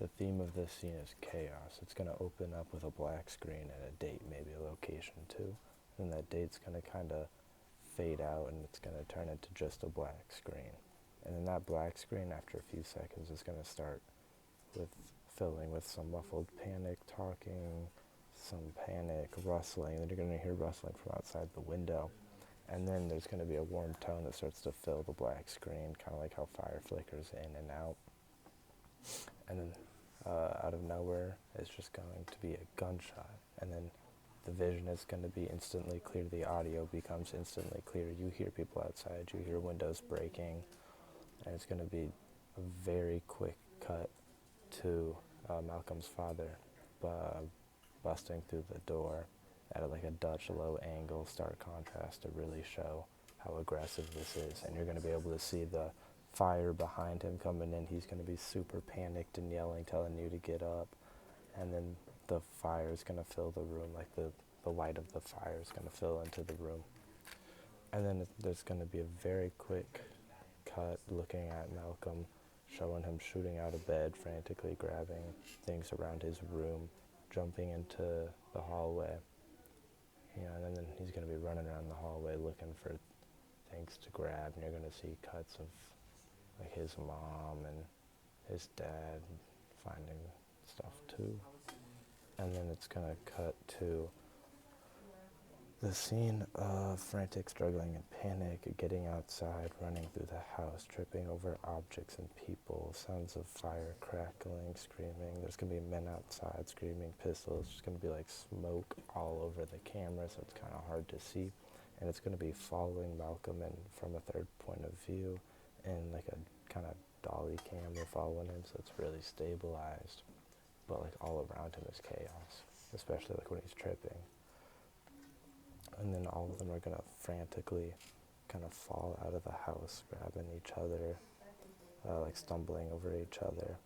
the theme of this scene is chaos. It's going to open up with a black screen and a date, maybe a location too. And that date's going to kind of fade out and it's going to turn into just a black screen. And then that black screen, after a few seconds, is going to start with filling with some muffled panic talking, some panic rustling. Then you're going to hear rustling from outside the window. And then there's going to be a warm tone that starts to fill the black screen, kind of like how fire flickers in and out. And then out of nowhere, it's just going to be a gunshot. And then the vision is going to be instantly clear. The audio becomes instantly clear. You hear people outside. You hear windows breaking. And it's going to be a very quick cut to Malcolm's father busting through the door at like a Dutch low angle, stark contrast to really show how aggressive this is. And you're going to be able to see the fire behind him coming in. He's going to be super panicked and yelling, telling you to get up. And then the fire is going to fill the room, like the light of the fire is going to fill into the room. And then there's going to be a very quick cut looking at Malcolm, showing him shooting out of bed, frantically grabbing things around his room, jumping into the hallway. And then he's going to be running around the hallway looking for things to grab, and you're going to see cuts of like his mom and his dad finding stuff too. And then it's going to cut to the scene of frantic struggling and panic, getting outside, running through the house, tripping over objects and people, sounds of fire crackling, screaming. There's going to be men outside screaming, pistols. There's going to be like smoke all over the camera, so it's kind of hard to see. And it's going to be following Malcolm in from a third point of view and like a kind of dolly camera following him, so it's really stabilized. But like all around him is chaos, especially like when he's tripping. And then all of them are going to frantically kind of fall out of the house, grabbing each other, like stumbling over each other.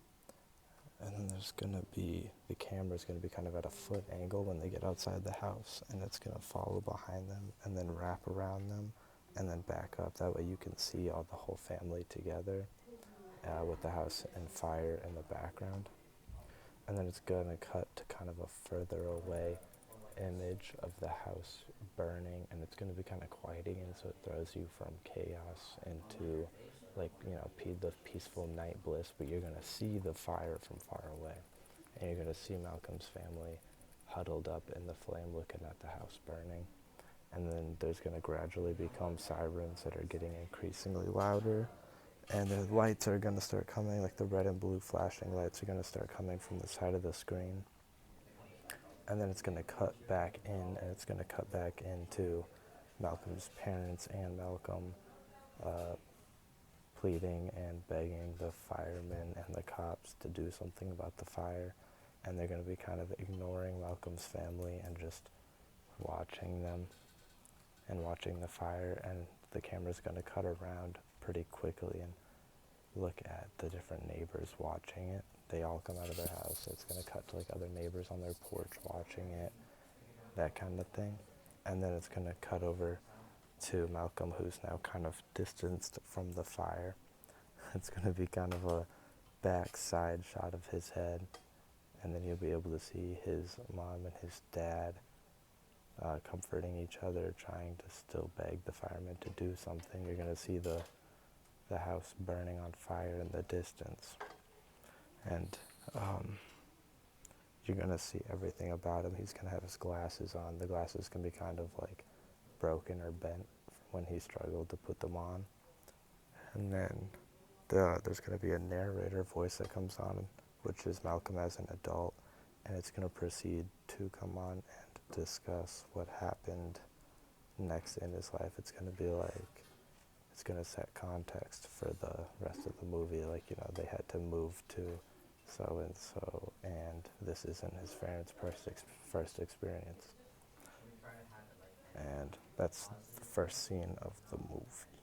And then there's going to be, the camera's going to be kind of at a foot angle when they get outside the house, and it's going to follow behind them and then wrap around them and then back up. That way you can see all the whole family together with the house and fire in the background. And then it's going to cut to kind of a further away image of the house burning, and it's going to be kind of quieting, and so it throws you from chaos into like, the peaceful night bliss, but you're going to see the fire from far away, and you're going to see Malcolm's family huddled up in the flame looking at the house burning. And then there's going to gradually become sirens that are getting increasingly louder, and the lights are going to start coming, like the red and blue flashing lights are going to start coming from the side of the screen. And then it's going to cut back in, and it's going to cut back into Malcolm's parents and Malcolm pleading and begging the firemen and the cops to do something about the fire. And they're going to be kind of ignoring Malcolm's family and just watching them and watching the fire. And the camera's going to cut around pretty quickly and look at the different neighbors watching it. They all come out of their house, so it's going to cut to like other neighbors on their porch watching it, that kind of thing. And then it's going to cut over to Malcolm, who's now kind of distanced from the fire. It's going to be kind of a backside shot of his head, and then you'll be able to see his mom and his dad comforting each other, trying to still beg the firemen to do something. You're going to see the house burning on fire in the distance. And you're going to see everything about him. He's going to have his glasses on. The glasses can be kind of like broken or bent when he struggled to put them on. And then there's going to be a narrator voice that comes on, which is Malcolm as an adult, and it's going to proceed to come on and discuss what happened next in his life. It's going to be like, it's going to set context for the rest of the movie, like, they had to move to so-and-so, and this isn't his parents' first experience. And that's the first scene of the movie.